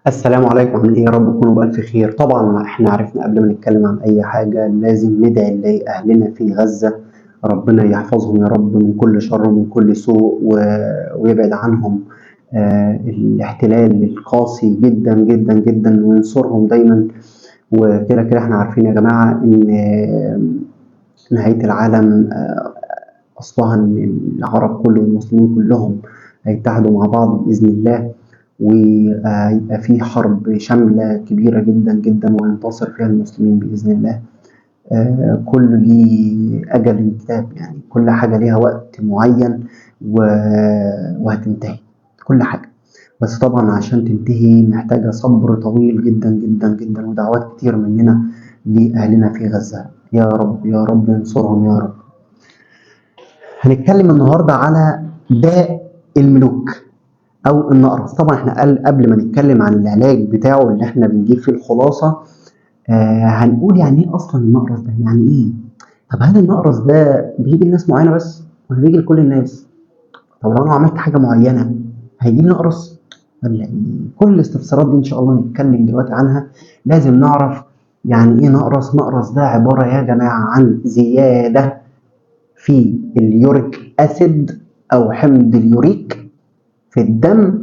السلام عليكم، عاملين ايه؟ يا رب تكونوا بألف خير. طبعا احنا عرفنا قبل ما نتكلم عن اي حاجة لازم ندعي لأهلنا في غزة، ربنا يحفظهم يا رب من كل شر ومن كل سوء ويبعد عنهم الاحتلال القاسي جدا جدا جدا وينصرهم دايما. وكده كده احنا عارفين يا جماعة ان نهاية العالم أصلها ان العرب كله والمسلمين كلهم هيتحدوا مع بعض بإذن الله، ويبقى في حرب شاملة كبيرة جدا جدا وينتصر فيها المسلمين بإذن الله. كل ليه أجل كتاب، يعني كل حاجة ليها وقت معين وهتنتهي كل حاجة. بس طبعا عشان تنتهي محتاجة صبر طويل جدا جدا جدا ودعوات كتير مننا لأهلنا في غزة. يا رب يا رب انصرهم يا رب. هنتكلم النهاردة على داء الملوك او النقرس. طبعا احنا قبل ما نتكلم عن العلاج بتاعه اللي احنا بنجيب فيه الخلاصه، هنقول يعني ايه اصلا النقرس ده، يعني ايه؟ طب هل النقرس ده بيجي لناس معينه بس ولا بيجي لكل الناس؟ طب لو انا عملت حاجه معينه هيجي لي نقرس ولا ايه؟ كل الاستفسارات دي ان شاء الله نتكلم دلوقتي عنها. لازم نعرف يعني ايه نقرس. نقرس ده عباره يا جماعه عن زياده في اليوريك اسيد او حمض اليوريك في الدم،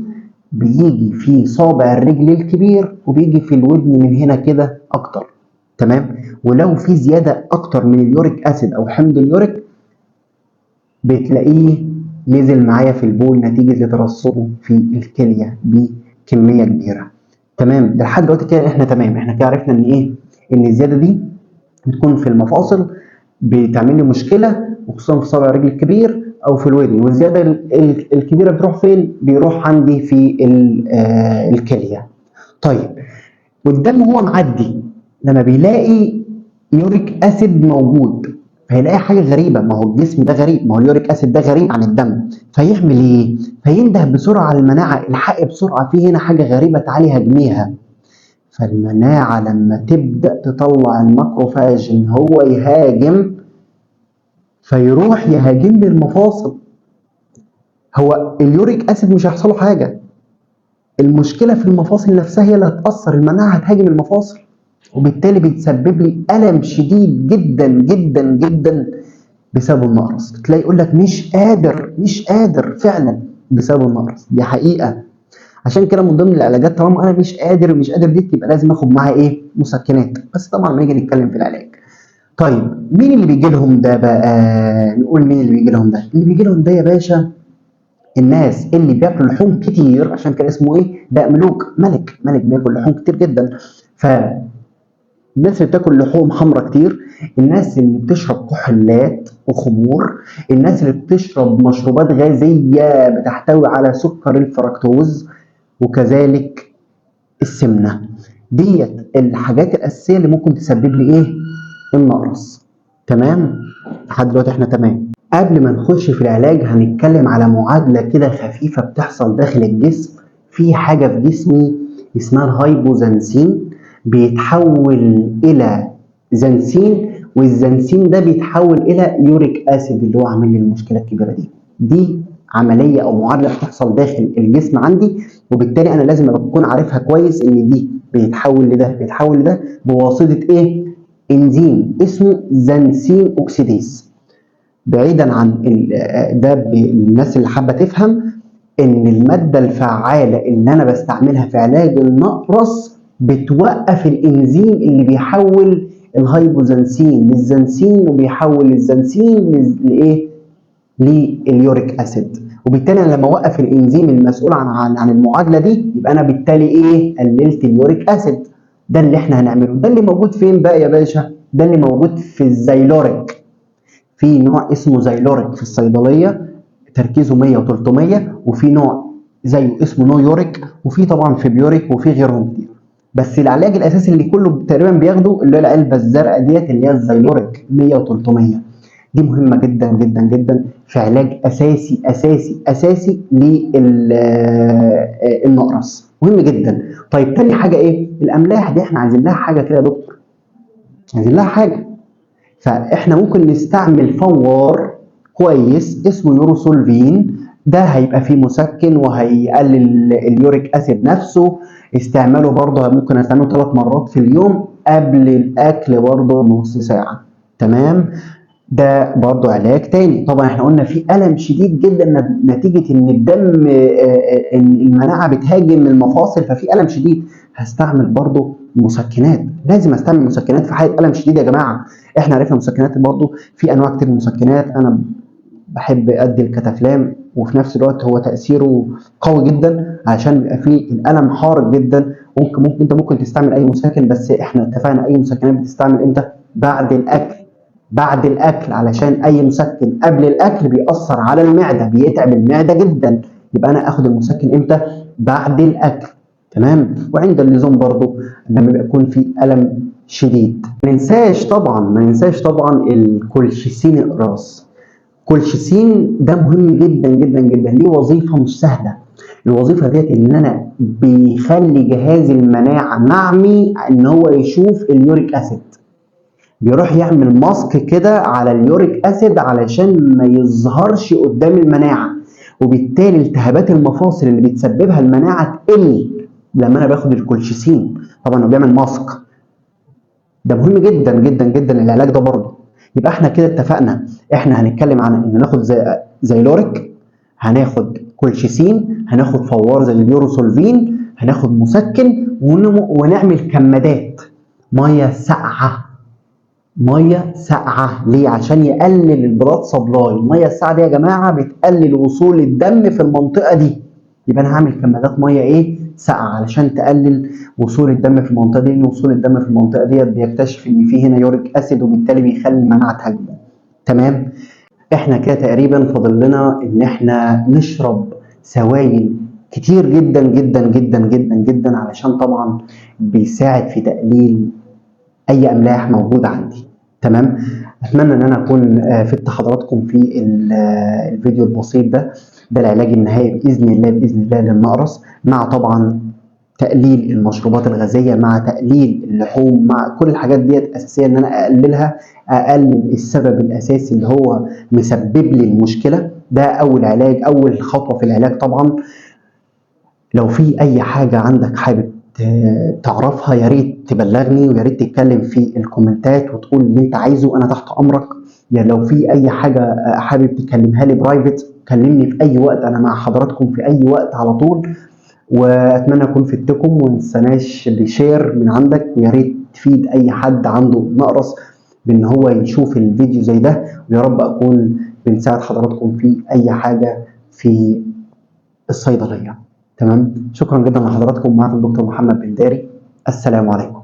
بيجي في صابع الرجل الكبير وبيجي في الودن من هنا كده اكتر. تمام. ولو في زياده اكتر من اليوريك اسيد او حمض اليوريك بتلاقيه نزل معايا في البول نتيجه لترسبه في الكليه بكميه كبيره. تمام. ده لحد دلوقتي كده احنا تمام، احنا كده عرفنا ان ايه؟ ان الزياده دي بتكون في المفاصل بتعمل لي مشكله، وخصوصا في صابع الرجل الكبير او في الودن. والزياده الكبيره بتروح فين؟ بيروح عندي في الكليه. طيب، والدم هو معدي لما بيلاقي يوريك اسيد موجود فيلاقي حاجه غريبه. ما هو الجسم ده غريب، ما هو اليوريك اسيد ده غريب عن الدم، فيعمل ايه؟ فينده بسرعه على المناعه، الحق بسرعه في هنا حاجه غريبه تعالي هاجميها. فالمناعه لما تبدا تطلع الماكروفاج ان هو يهاجم، فيروح يهاجم لي المفاصل. هو اليوريك اسيد مش هيحصل له حاجه، المشكله في المفاصل نفسها هي اللي هتاثر. المناعه هتهاجم المفاصل وبالتالي بتسبب لي الم شديد جدا جدا جدا بسبب النقرس. تلاقي يقول لك مش قادر فعلا بسبب النقرس، دي حقيقه. عشان كده من ضمن العلاجات طالما انا مش قادر دي يبقى لازم اخد معاها ايه؟ مسكنات. بس طبعا لما نيجي نتكلم في العلاج. طيب مين اللي بيجي لهم ده بقى؟ نقول مين اللي بيجي لهم ده؟ اللي بيجي لهم ده يا باشا الناس اللي بياكلوا لحوم كتير، عشان كده اسمه ايه؟ داء ملوك. ملك بياكل لحوم كتير جدا. فالناس اللي بتاكل لحوم حمراء كتير، الناس اللي بتشرب كحولات وخمور، الناس اللي بتشرب مشروبات غازيه بتحتوي على سكر الفركتوز، وكذلك السمنه. ديت الحاجات الاساسيه اللي ممكن تسبب لي ايه؟ النقرس. تمام؟ لحد دلوقتي احنا تمام. قبل ما نخش في العلاج هنتكلم على معادلة كده خفيفة بتحصل داخل الجسم. في حاجة في جسمي اسمها الهايبوزنسين، بيتحول إلى زنسين، والزنسين ده بيتحول إلى يوريك أسيد اللي هو عامل لي المشكلة الكبيرة دي. دي عملية أو معادلة بتحصل داخل الجسم عندي، وبالتالي أنا لازم أكون عارفها كويس إن دي بيتحول لده بواسطة إيه؟ إنزيم اسمه زنسين أوكسيديز. بعيدا عن ده، الناس اللي حابه تفهم ان الماده الفعاله اللي انا بستعملها في علاج النقرس بتوقف الانزيم اللي بيحول الهايبوزنسين للزنسين، وبيحول الزنسين لايه؟ لليوريك اسيد. وبالتالي انا لما اوقف الانزيم المسؤول عن المعادله دي، يبقى انا بالتالي ايه؟ قللت اليوريك اسيد. ده اللي احنا هنعمله. ده اللي موجود فين بقى يا باشا؟ ده اللي موجود في الزيلوريك. في نوع اسمه زيلوريك في الصيدليه تركيزه 100 و300، وفي نوع زيه اسمه نويوريك، وفي طبعا فيبيوريك، وفي غيرهم كتير. بس العلاج الاساسي اللي كله تقريبا بياخده اللي هي العلبه الزرقاء ديت اللي هي الزيلوريك 100 و300. دي مهمه جدا جدا جدا في علاج اساسي اساسي اساسي للنقرس، مهم جدا. طيب تاني حاجه ايه؟ الاملاح دي احنا عايزين لها حاجه كده يا دكتور، عايزين لها حاجه. فاحنا ممكن نستعمل فوار كويس اسمه يوروسولفين ده هيبقى فيه مسكن وهيقلل اليوريك اسيد نفسه. استعماله برضه ممكن استعمله 3 مرات في اليوم قبل الاكل برضه نص ساعه. تمام. ده برضه علاج تاني. طبعا احنا قلنا في الم شديد جدا نتيجه ان الدم ان المناعه بتهاجم المفاصل، ففي الم شديد هستعمل برضه مسكنات. لازم استعمل مسكنات في حاله الم شديد يا جماعه. احنا عرفنا مسكنات برضه في انواع كتير من المسكنات. انا بحب ادي الكتافلام، وفي نفس الوقت هو تاثيره قوي جدا عشان بيبقى فيه الالم حار جدا. انت ممكن تستعمل اي مسكن، بس احنا اتفقنا اي مسكنات بتستعمل امتى؟ بعد الاكل. بعد الاكل، علشان اي مسكن قبل الاكل بيأثر على المعده، بيتعب المعده جدا. يبقى انا اخد المسكن امتى؟ بعد الاكل. تمام. وعند اللزوم برضو لما يكون في الم شديد. ما ننساش طبعا الكولشيسين اقراص. كولشيسين ده مهم جدا جدا جدا، ليه وظيفه مش سهله. الوظيفه ديت ان انا بيخلي جهاز المناعه معمي ان هو يشوف اليوريك اسيد. بيروح يعمل ماسك كده على اليوريك اسيد علشان ما يظهرش قدام المناعه، وبالتالي التهابات المفاصل اللي بتسببها المناعه تقل لما انا باخد الكولشيسين. طبعا هو بيعمل ماسك. ده مهم جدا جدا جدا العلاج ده برضه. يبقى احنا كده اتفقنا، احنا هنتكلم عن ان ناخد زي لوريك، هناخد كولشيسين، هناخد فوار زي اليوروسولفين، هناخد مسكن، ونعمل كمادات ميه ساقعه. ميه ساقعه ليه؟ عشان يقلل البلاد سبلاي. الميه الساقعه دي يا جماعه بتقلل وصول الدم في المنطقه دي. يبقى انا هعمل كمادات ميه ايه؟ ساقعه، علشان تقلل وصول الدم في المنطقه دي، لان وصول الدم في المنطقه ديت بيكتشف ان في هنا يوريك اسيد، وبالتالي بيخلي المناعه تهاجمه. تمام. احنا كده تقريبا فاضل لنا ان احنا نشرب سوائل كتير جدا جدا جدا جدا جدا، علشان طبعا بيساعد في تقليل اي املاح موجوده عندي. تمام. اتمنى ان انا اكون فدت حضراتكم في الفيديو البسيط ده. ده العلاج النهائي باذن الله للنقرس، مع طبعا تقليل المشروبات الغازيه، مع تقليل اللحوم، مع كل الحاجات ديت اساسيه ان انا اقللها، اقلل السبب الاساسي اللي هو مسبب لي المشكله. ده اول علاج، اول خطوه في العلاج طبعا. لو في اي حاجه عندك حابب تعرفها يا ريت تبلغني، ويا ريت تتكلم في الكومنتات وتقول اللي انت عايزه، انا تحت امرك. يعني لو في اي حاجه حابب تكلمها لي برايفت، كلمني في اي وقت، انا مع حضراتكم في اي وقت على طول. واتمنى اكون فدتكم، وما تنساناش بشير من عندك، ويا ريت تفيد اي حد عنده نقرس بان هو يشوف الفيديو زي ده. ويا رب اكون بنساعد حضراتكم في اي حاجه في الصيدليه. تمام. شكرا جدا لحضراتكم. معكم دكتور محمد بنداري. السلام عليكم.